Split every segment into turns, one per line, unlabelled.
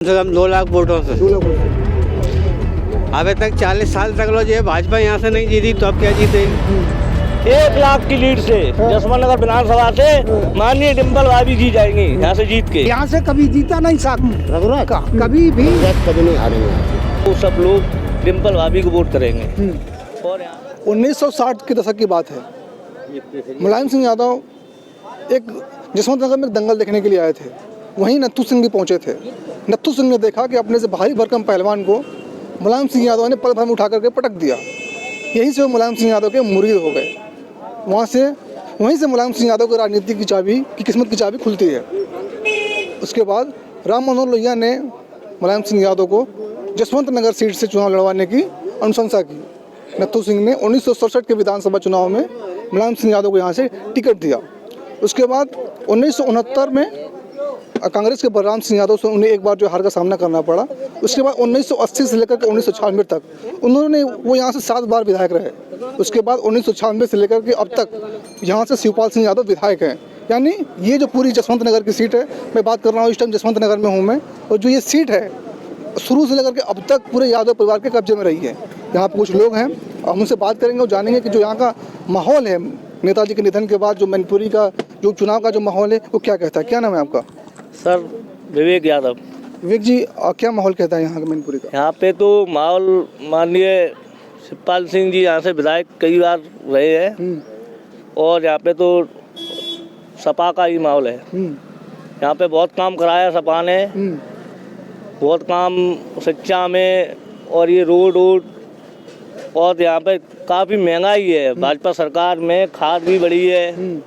से कम 2 लाख वोटों से।
2 लाख वोट।
अभी तक 40 साल तक लो जो भाजपा यहाँ से नहीं जीती तो अब क्या जीतेगी।
1 लाख की लीड से जसवंत नगर विधानसभा से माननीय डिम्पल भाभी जी जाएंगी यहाँ से जीत के।
यहाँ से कभी जीता नहीं साहब रघुराज का, कभी भी
कभी नहीं हारेंगे।
तो सब लोग डिम्पल भाभी को वोट करेंगे। और
1960 के दशक की बात है। मुलायम सिंह यादव एक जसवंत नगर में एक दंगल देखने के लिए आए थे। वहीं नत्थू सिंह भी पहुंचे थे। नत्थू सिंह ने देखा कि अपने से भारी भरकम पहलवान को मुलायम सिंह यादव ने पल भर में उठा करके पटक दिया। यहीं से वो मुलायम सिंह यादव के मुरीद हो गए। वहीं से मुलायम सिंह यादव की राजनीति की चाबी की किस्मत की चाबी खुलती है। उसके बाद राम मनोहर लोहिया ने मुलायम सिंह यादव को जसवंत नगर सीट से चुनाव लड़वाने की अनुशंसा की। नत्थू सिंह ने 1967 के विधानसभा चुनाव में मुलायम सिंह यादव को यहाँ से टिकट दिया। उसके बाद 1969 में कांग्रेस के बलराम सिंह यादव से उन्हें एक बार जो हार का सामना करना पड़ा। उसके बाद 1980 से लेकर के 1996 तक उन्होंने वो यहाँ से 7 बार विधायक रहे। उसके बाद 1996 से लेकर के अब तक यहाँ से शिवपाल सिंह यादव विधायक हैं। यानी ये जो पूरी जसवंत नगर की सीट है, मैं बात कर रहा हूँ इस टाइम जसवंत नगर में हूँ मैं, और जो ये सीट है शुरू से लेकर के अब तक पूरे यादव परिवार के कब्जे में रही है। यहाँ पर कुछ लोग हैं, हम उनसे बात करेंगे और जानेंगे कि जो यहाँ का माहौल है नेताजी के निधन के बाद, जो मैनपुरी का जो चुनाव का जो माहौल है वो क्या कहता है। क्या नाम है आपका?
सर विवेक यादव।
विवेक जी, क्या माहौल कहता है यहाँ का मैनपुरी का?
यहाँ पे तो माहौल माननीय शिवपाल सिंह जी यहाँ से विधायक कई बार रहे हैं और यहाँ पे तो सपा का ही माहौल है। यहाँ पे बहुत काम कराया सपा ने, बहुत काम शिक्षा में और ये रोड और यहाँ पे काफ़ी महंगाई है। भाजपा सरकार में खाद भी बढ़ी है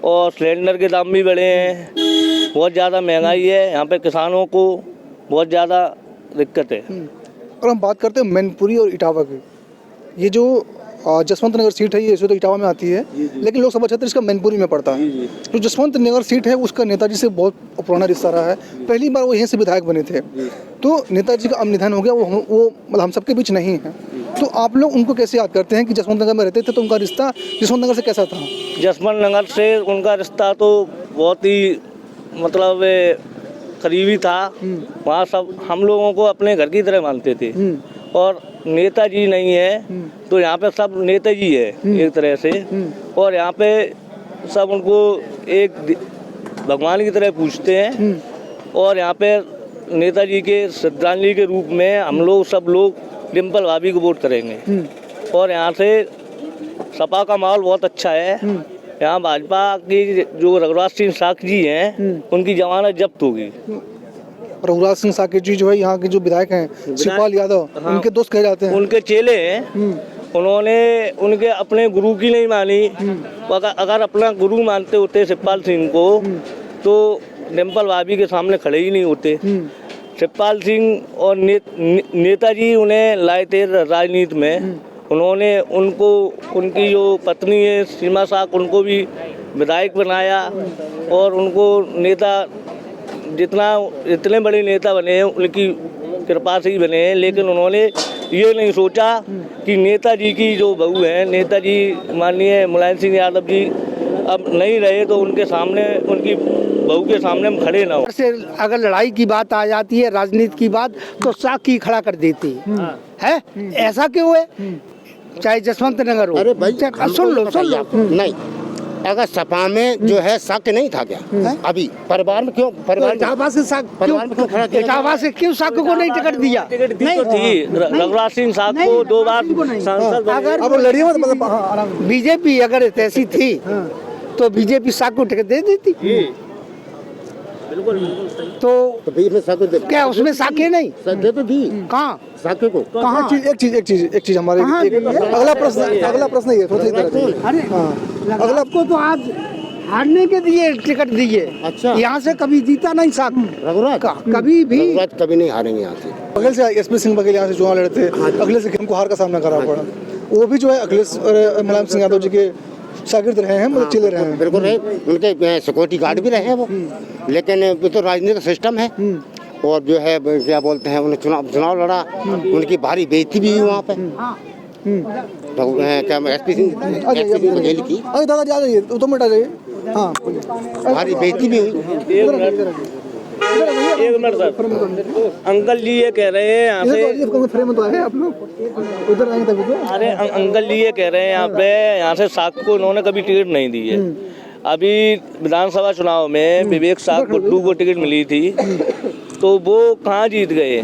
और सिलेंडर के दाम भी बढ़े हैं। बहुत ज़्यादा महंगाई है, यहाँ पे किसानों को बहुत ज़्यादा दिक्कत है।
और हम बात करते हैं मैनपुरी और इटावा की, ये जो जसवंत नगर सीट है ये इसे तो इटावा में आती है, लेकिन लोकसभा क्षेत्र इसका मैनपुरी में पड़ता है। जो जसवंत नगर सीट है उसका नेताजी से बहुत पुराना रिश्ता रहा है। पहली बार वो यहीं से विधायक बने थे, तो नेताजी का अब निधन हो गया, वो मतलब हम सबके बीच नहीं है। तो आप लोग उनको कैसे याद करते हैं कि जसवंत नगर में रहते थे, तो उनका रिश्ता जसवंत नगर से कैसा था?
जसवंत नगर से उनका रिश्ता तो बहुत ही मतलब करीबी था। वहाँ सब हम लोगों को अपने घर की तरह मानते थे। और नेताजी नहीं है तो यहाँ पे सब नेताजी है एक तरह से। और यहाँ पे सब उनको एक भगवान की तरह पूछते हैं। और यहाँ पे नेताजी के श्रद्धांजलि के रूप में हम लोग सब लोग डिम्पल भाभी को वोट करेंगे। और यहाँ से सपा का माहौल बहुत अच्छा है। यहाँ भाजपा की जो रघुराज सिंह साख जी हैं उनकी जमानत जब्त होगी।
रघुराज सिंह साकेत जी जो है यहाँ के जो विधायक हैं शिवपाल यादव,
हाँ,
उनके दोस्त कहे जाते हैं,
उनके चेले हैं। उन्होंने उनके अपने गुरु की नहीं मानी। अगर अपना गुरु मानते होते शिवपाल सिंह को तो डिम्पल भाभी के सामने खड़े ही नहीं होते। शिवपाल सिंह और नेताजी उन्हें लाए थे राजनीति में। उन्होंने उनको उनकी जो पत्नी है सीमा साख उनको भी विधायक बनाया और उनको नेता इतने बड़े नेता बने हैं उनकी कृपा से ही बने हैं। लेकिन उन्होंने ये नहीं सोचा कि नेताजी की जो बहू है, नेताजी माननीय मुलायम सिंह यादव जी अब नहीं रहे तो उनके सामने उनकी बहू के सामने हम खड़े ना हो।
अगर लड़ाई की बात आ जाती है, राजनीति की बात, तो साख की खड़ा कर देती है। ऐसा क्यों है? चाहे जसवंत नगर हो।
अरे भाई
सुन लो
नहीं, अगर सपा में जो है साक्य नहीं था क्या? अभी परिवार में क्यों
इटावा से साख क्यों साख को नहीं टिकट दिया?
नहीं थी रघुराज सिंह साख को 2 बार सांसद।
अगर बीजेपी अगर ऐसी थी तो बीजेपी साख को टिकट दे देती। तो क्या उसमें साखे नहीं
तो दी
कहाँ
साक्य को
कहाँ?
एक चीज हमारे अगला प्रश्न ये
अगला को तो आज हारने के दिए टिकट दिए।
अच्छा,
यहाँ से कभी जीता नहीं साख
रघुराज
कभी भी
कभी नहीं हारेंगे यहाँ से।
बगल से एसपी सिंह बघेल यहाँ से चुनाव लड़े थे, अगले से हमको हार का सामना करना पड़ा। वो भी जो है अखिलेश मुलायम सिंह यादव जी के शागिर्द रहे हैं, मतलब चले रहे हैं।
बिल्कुल रहे, उनके सिक्योरिटी गार्ड भी रहे हैं वो। लेकिन ये तो राजनीतिक सिस्टम है। और जो है क्या बोलते हैं, उन्हें चुनाव लड़ा, उनकी भारी बेइज्जती भी हुई वहाँ पे। तो क्या एसपी सिंह बघेल की
दादाजी आ जाइए, 2 मिनट आ जाइए। हाँ,
भारी बेइज्जती भी हुई।
एक मिनट सर, अंकल जी ये कह रहे हैं यहाँ से,
फ्रेम तो आए आप लोग उधर आए तभी तो।
अरे अंकल जी ये कह रहे हैं यहाँ से साग को उन्होंने कभी टिकट नहीं दी है। अभी विधानसभा चुनाव में विवेक साग गुड्डू को टिकट मिली थी, तो वो कहाँ जीत गए?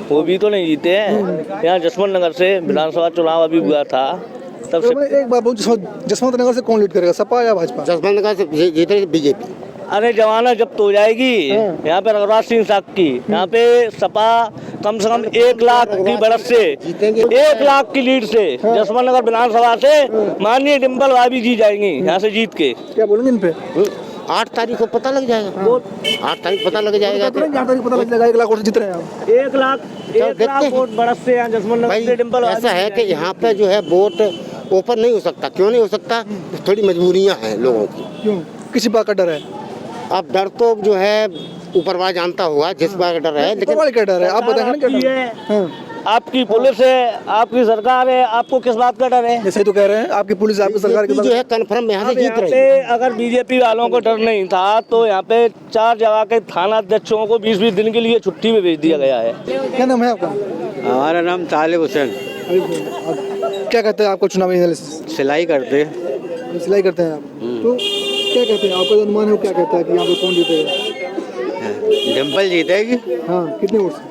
वो भी तो नहीं जीते हैं। यहाँ जसवंत नगर से विधानसभा चुनाव अभी हुआ था, तब से।
एक बात बोल, जसवंत नगर से कौन लीड करेगा, सपा या भाजपा?
जसवंत नगर से जीते बीजेपी।
अरे जमाना जब तो हो जाएगी यहाँ पे रघुराज सिंह साग की, यहाँ पे सपा कम से कम 1 लाख की बढ़त से, 1 लाख की लीड से जसवंत नगर विधानसभा से माननीय डिम्पल भाभी जी जाएंगी यहाँ से जीत के।
क्या बोलेंगे इन पे?
8 तारीख को पता लग जाएगा, 8 तारीख पता लग जाएगा।
8 तारीख पता लग जाएगा। 1 लाख वोट जीत रहे हैं आप।
1 लाख वोट बढ़त से यहाँ जसवंत नगर से डिम्पल भाभी।
ऐसा है कि यहाँ पे जो है वोट ओपन नहीं हो सकता। क्यों नहीं हो सकता? थोड़ी मजबूरियाँ हैं लोगों की।
क्यों? किसी बात का डर है?
अब डर तो जो है ऊपर वाला जानता हुआ, जिस बात का डर है, लेकिन
ऊपर वाले का डर है, आप बताएंगे ना क्या डर है? हाँ।
आपकी पुलिस है, आपकी सरकार है, आपको किस बात का डर है?
जैसे तो कह रहे हैं आपकी पुलिस, आपकी सरकार की
जो है कन्फर्म यहाँ से जीत
यहाँ
रही
पे
है।
अगर बीजेपी वालों को डर नहीं था तो यहाँ पे 4 जगह के थाना अध्यक्षों को 20-20 दिन के लिए छुट्टी में भेज दिया गया है।
क्या नाम है आपका?
हमारा नाम तालिब हुसैन।
क्या कहते हैं आपको चुनावी एनालिसिस?
सिलाई करते हैं।
सिलाई करते हैं आप, तो क्या कहते हैं आपका अनुमान है, क्या कहता है कि यहाँ पे कौन जीतेगा?
डिम्पल जीतेगी।
हाँ, कितने वोट से?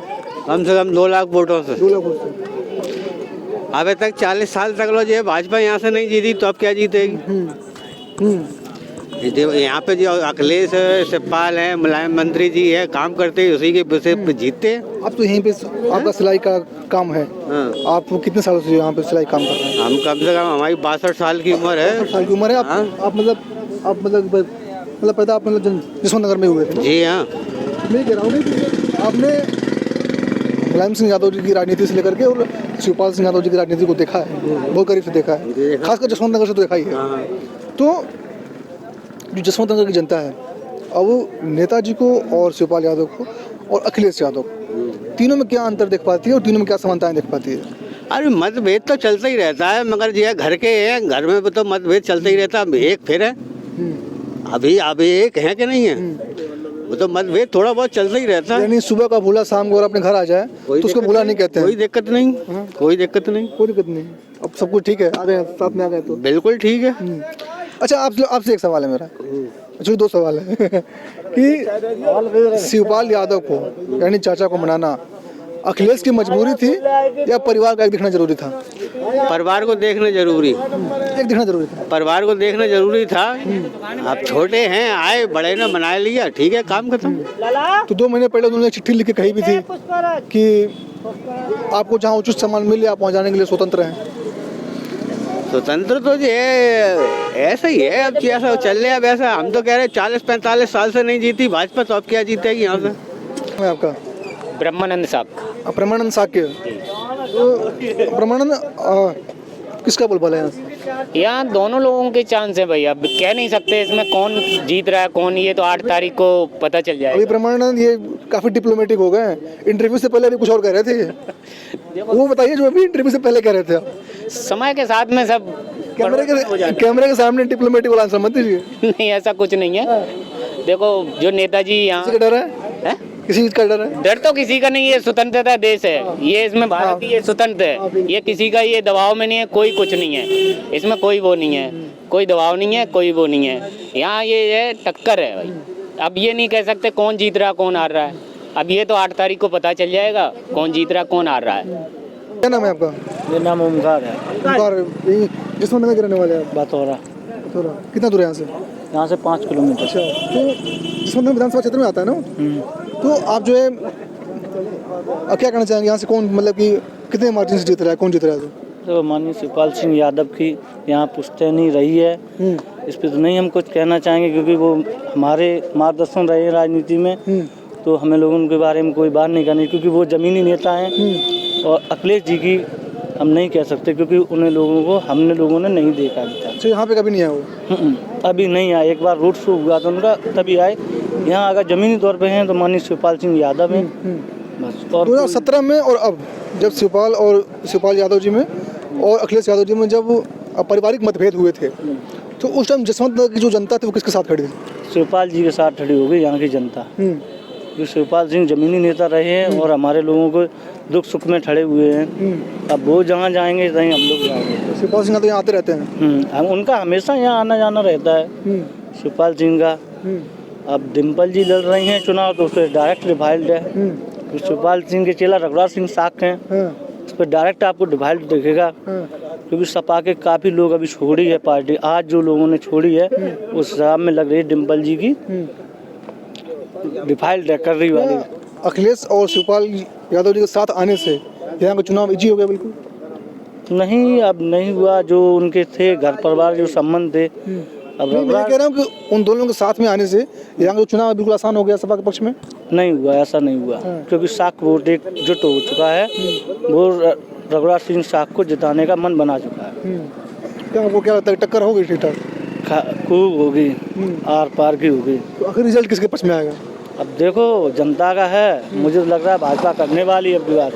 कम से कम 2 लाख वोटों से।
2 लाख वोट से।
अभी तक 40 साल तक लो जो भाजपा यहाँ से नहीं जीती, तो अब क्या जीतेगी? यहाँ पे जो अखिलेश शिवपाल है, मुलायम मंत्री जी है, काम करते हैं, उसी के विषय पे जीतते हैं।
अब तो यहीं पे आपका सिलाई का काम है।
हाँ।
आप कितने सालों से यहाँ पे सिलाई काम कर रहे हैं?
हम कम से कम, हमारी 62 साल की उम्र है।
62 साल की उम्र है। आप मतलब पैदा आप मतलब जसवंत नगर में हुए थे?
जी हाँ।
मैं कह रहा हूँ कि आपने मुलायम सिंह यादव जी की राजनीति से लेकर के और शिवपाल सिंह यादव जी की राजनीति को देखा है, बहुत करीब से देखा है, खासकर जसवंत नगर से तो देखा ही है। तो जो जसवंत नगर की जनता है, अब नेताजी को और शिवपाल यादव को और अखिलेश यादव, तीनों में क्या अंतर देख पाती है और तीनों में क्या समानताएं देख पाती है?
अरे मतभेद तो चलता ही रहता है, मगर ये घर के हैं, घर में तो मतभेद चलता ही रहता है। एक फिर है, अभी एक है कि नहीं है, वो तो मतभेद थोड़ा बहुत चलता ही रहता है।
यानी सुबह का भूला शाम को अगर अपने घर आ जाए तो उसको भूला नहीं कहते हैं?
कोई दिक्कत नहीं, कोई दिक्कत नहीं,
कोई दिक्कत नहीं। अब सब कुछ ठीक है, आ गए साथ में आ गए तो
बिल्कुल ठीक है।
अच्छा, आपसे एक सवाल है मेरा, जो 2 सवाल है कि शिवपाल यादव को यानी चाचा को मनाना अखिलेश की मजबूरी थी या परिवार का एक दिखना जरूरी था?
परिवार को देखना जरूरी,
एक दिखना जरूरी था।
परिवार को देखना जरूरी था। आप छोटे हैं, आए बड़े ने मना लिया, ठीक है, काम खत्म।
तो 2 महीने पहले उन्होंने चिट्ठी लिख के कही भी थी कि आपको जहाँ उचित सम्मान मिले आप वहाँ जाने के लिए स्वतंत्र हैं।
स्वतंत्र तो ये ऐसा ही है, अब जैसा चल रहा है वैसा। हम तो कह रहे 40-45 साल से नहीं जीती भाजपा, तो अब क्या जीतेगी यहाँ से?
मैं आपका
ब्रह्मानंद साहब।
ब्रह्मानंद साक्य। तो ब्रह्मानंद किसका बोलबाला है यहाँ से?
यहाँ दोनों लोगों के चांस है भाई, अब कह नहीं सकते इसमें कौन जीत रहा है कौन, ये तो 8 तारीख को पता चल जाएगा।
अभी ब्रह्मानंद ये काफी डिप्लोमेटिक हो गए हैं, इंटरव्यू से पहले अभी कुछ और कह रहे थे। वो बताइए जो अभी इंटरव्यू से पहले कह रहे थे आप।
समय के साथ में सब
कैमरे के सामने डिप्लोमेटिक वाला आंसर मत दीजिए।
नहीं, ऐसा कुछ नहीं है। देखो जो नेताजी यहाँ,
किसी का डर है? किसी चीज का डर है?
डर तो किसी का नहीं है, स्वतंत्रता देश है ये, इसमें भारत ये स्वतंत्र है, ये किसी का ये दबाव में नहीं है, कोई कुछ नहीं है इसमें, कोई वो नहीं है, कोई दबाव नहीं है, कोई वो नहीं है। यहाँ ये है टक्कर है भाई। अब ये नहीं कह सकते कौन जीत रहा कौन हार रहा है, अब ये तो 8 तारीख को पता चल जाएगा कौन जीत रहा कौन हार रहा है।
क्या नाम है आपका?
मेरा नाम ओमकार है।
जसवंत नगर के रहने वाले हैं?
बात हो रहा,
कितना दूर है यहाँ से?
यहाँ से 5 किलोमीटर।
अच्छा, तो जसवंत नगर विधानसभा क्षेत्र में आता है ना, तो आप जो है क्या कहना चाहेंगे, यहाँ से कौन मतलब कि कितने मार्जिन से जीत रहा है, कौन जीत रहा है?
तो माननीय शिवपाल सिंह यादव की यहाँ पुश्तैनी रही है, इस पर तो नहीं हम कुछ कहना चाहेंगे क्योंकि वो हमारे मार्गदर्शन रहे हैं राजनीति में, तो हमें लोगों उनके बारे में कोई बात नहीं करनी क्योंकि वो ज़मीनी नेता हैं। और अखिलेश जी की हम नहीं कह सकते क्योंकि उन्हें लोगों को हमने लोगों ने नहीं देखा अभी तक।
अच्छा, यहाँ पे कभी नहीं आया वो?
अभी नहीं आए, एक बार रोड शो हुआ था उनका तभी आए। यहाँ अगर ज़मीनी तौर पे हैं तो माननीय शिवपाल सिंह यादव हैं बस। और
2017 में और अब जब शिवपाल यादव जी में और अखिलेश यादव जी में जब पारिवारिक मतभेद हुए थे, तो उस टाइम जसवंत नगर की जो जनता थी वो किसके साथ खड़ी थी?
शिवपाल जी के साथ खड़ी हो गई यहाँ की जनता। कि शिवपाल सिंह जमीनी नेता रहे हैं और हमारे लोगों को दुख सुख में खड़े हुए हैं। अब वो जहाँ जाएंगे तहीं हम लोग जाएंगे।
शिवपाल सिंह तो यहाँ आते रहते हैं।
उनका हमेशा यहाँ आना जाना रहता है शिवपाल सिंह का। अब डिम्पल जी लड़ रही हैं चुनाव तो उससे डायरेक्ट डिवाइड है। तो शिवपाल सिंह के चेला रघुराज सिंह साख हैं, उस पर डायरेक्ट आपको डिवाइड दिखेगा। क्योंकि सपा के काफ़ी लोग अभी छोड़ी है पार्टी। आज जो लोगों ने छोड़ी है उस हिसाब में लग रही है डिम्पल जी की डिफाइल्ड कर रही वाली।
अखिलेश और शिवपाल यादव जी के साथ आने से यहाँ का चुनाव इजी हो गया? बिल्कुल
नहीं, अब नहीं हुआ। जो उनके थे घर परिवार जो संबंध थे, अब
मैं कह रहा हूँ कि उन दोनों के साथ में आने से यहाँ का चुनाव बिल्कुल आसान हो गया सपा के पक्ष में।
नहीं हुआ, ऐसा नहीं हुआ। क्योंकि साख वोट एक जुट हो चुका है। वो रघुराज सिंह साख को जिताने का मन बना चुका है।
क्या वो क्या लगता है टक्कर होगी ठीक ठाक?
खूब होगी, आर पार की होगी।
तो आखिर रिजल्ट किसके पक्ष में आएगा?
अब देखो जनता का है। मुझे लग रहा है भाजपा करने वाली है अब की बार।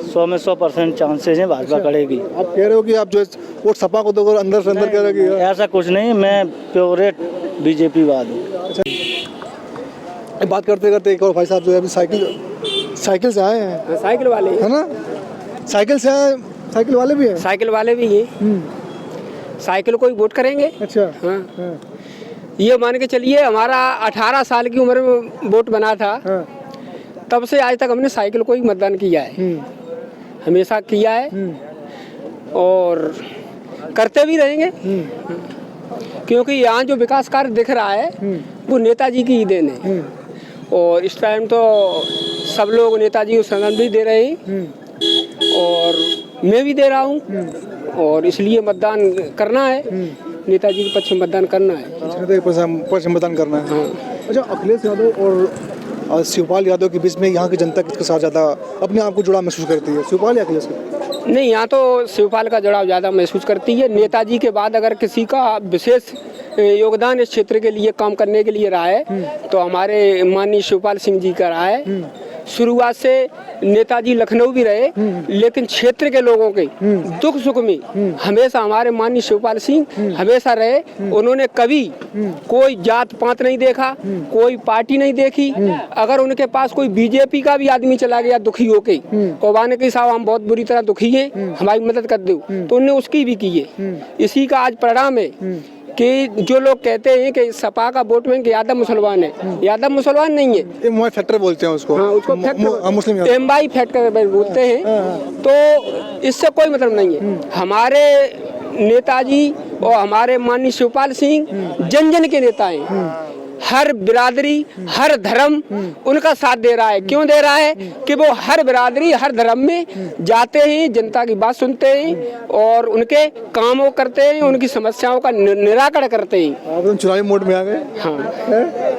100 में 100% चांसेस हैं भाजपा करेगी।
आप कह रहे हो कि आप जो वोट सपा को दोगे अंदर से अंदर कह रहे हो कि
ऐसा कुछ नहीं, मैं प्योरेट बीजेपी वाद हूँ।
बात करते करते एक और भाई साहब जो है अभी साइकिल से आए हैं।
साइकिल वाले
है ना? साइकिल से आए, साइकिल वाले भी हैं।
साइकिल वाले भी हैं। साइकिल को ही वोट करेंगे।
अच्छा।
हाँ। ये मान के चलिए हमारा 18 साल की उम्र में वोट बना था। तब से आज तक हमने साइकिल को ही मतदान किया है, हमेशा किया है और करते भी रहेंगे। क्योंकि यहाँ जो विकास कार्य दिख रहा है वो नेताजी की ही देन है। और इस टाइम तो सब लोग नेताजी को सम्मान भी दे रहे हैं और मैं भी दे रहा हूँ। और इसलिए मतदान करना है, नेताजी के पक्ष में मतदान करना है।
पक्ष में मतदान करना है। अच्छा, अखिलेश यादव और शिवपाल यादव के बीच में यहाँ की जनता किसके साथ ज़्यादा अपने आप को जुड़ा महसूस करती है, शिवपाल या अखिलेश?
नहीं, यहाँ तो शिवपाल का जुड़ाव ज़्यादा महसूस करती है। नेताजी के बाद अगर किसी का विशेष योगदान इस क्षेत्र के लिए काम करने के लिए रहा है तो हमारे माननीय शिवपाल सिंह जी का रहा है। शुरुआत से नेताजी लखनऊ भी रहे, लेकिन क्षेत्र के लोगों के दुख सुख में हमेशा हमारे माननीय शिवपाल सिंह हमेशा रहे। उन्होंने कभी कोई जात पात नहीं देखा, कोई पार्टी नहीं देखी। अगर उनके पास कोई बीजेपी का भी आदमी चला गया दुखी होके, कौबाने के साहब हम बहुत बुरी तरह दुखी हैं, हमारी मदद कर दो, तो उन्होंने उसकी भी की है। इसी का आज परिणाम है कि जो लोग कहते हैं कि सपा का वोट बैंक यादव मुसलमान है, यादव मुसलमान नहीं है।
एमवाई फैक्टर बोलते हैं उसको।
हाँ, उसको
मुस्लिम
एमवाई फैक्टर बोलते हैं। तो इससे कोई मतलब नहीं है। हमारे नेताजी और हमारे माननीय शिवपाल सिंह जन जन के नेता हैं। हर बिरादरी, हर धर्म उनका साथ दे रहा है। क्यों दे रहा है? कि वो हर बिरादरी, हर धर्म में जाते हैं, जनता की बात सुनते हैं और उनके कामों करते हैं, उनकी समस्याओं का निराकरण करते हैं।
आप चुनावी मोड में आ गए।
हाँ,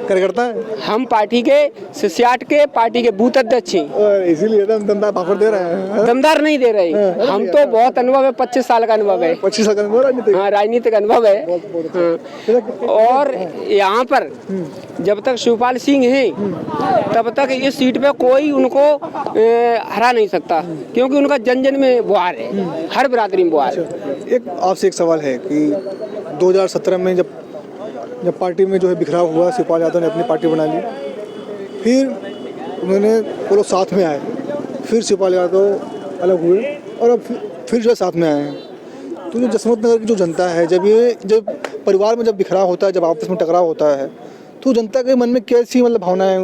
कार्यकर्ता है।
हम पार्टी के सियाट के पार्टी के बूथ अध्यक्ष हैं
और इसीलिए दमदार भाषण दे रहे हैं।
दमदार नहीं दे रहे, हम तो बहुत अनुभव है, 25 साल का अनुभव है।
25 साल का अनुभव?
हाँ, राजनीतिक अनुभव है। हाँ। और यहाँ पर जब तक शिवपाल सिंह हैं तब तक इस सीट पे कोई उनको हरा नहीं सकता, क्योंकि उनका जन जन में बुहार है, हर बिरादरी में बुहार है।
एक आपसे एक सवाल है कि 2017 में जब पार्टी में जो है बिखराव हुआ, शिवपाल यादव ने अपनी पार्टी बना ली, फिर उन्होंने वो लोग साथ में आए, फिर शिवपाल यादव अलग हुए और अब फिर जो है साथ में आए हैं। तो जो जसवंत नगर की जो जनता है, जब परिवार में जब बिखराव होता है, जब आपस में टकराव होता है, तो जनता के मन में कैसी भावनाएं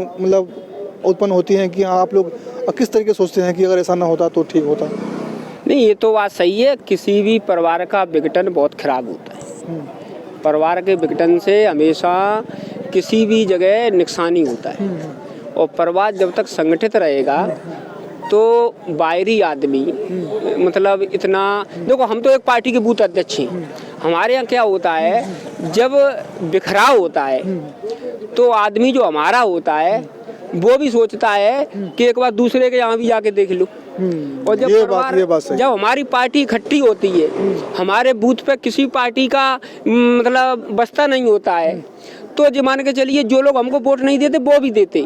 उत्पन्न होती हैं कि हाँ आप लोग किस तरीके सोचते हैं कि अगर ऐसा ना होता तो ठीक होता?
नहीं, ये तो बात सही है। किसी भी परिवार का विघटन बहुत खराब होता है। परिवार के विघटन से हमेशा किसी भी जगह नुकसान ही होता है। और परिवार जब तक संगठित रहेगा तो बाहरी आदमी मतलब इतना, देखो हम तो एक पार्टी के बूथ अध्यक्ष हैं। हमारे यहाँ क्या होता है, जब बिखराव होता है तो आदमी जो हमारा होता है वो भी सोचता है कि एक बार दूसरे के यहाँ भी जाके देख लो। और जब हमारी पार्टी इकट्ठी होती है, हमारे बूथ पे किसी पार्टी का मतलब बस्ता नहीं होता है, तो जो मान के चलिए जो लोग हमको वोट नहीं देते वो भी देते।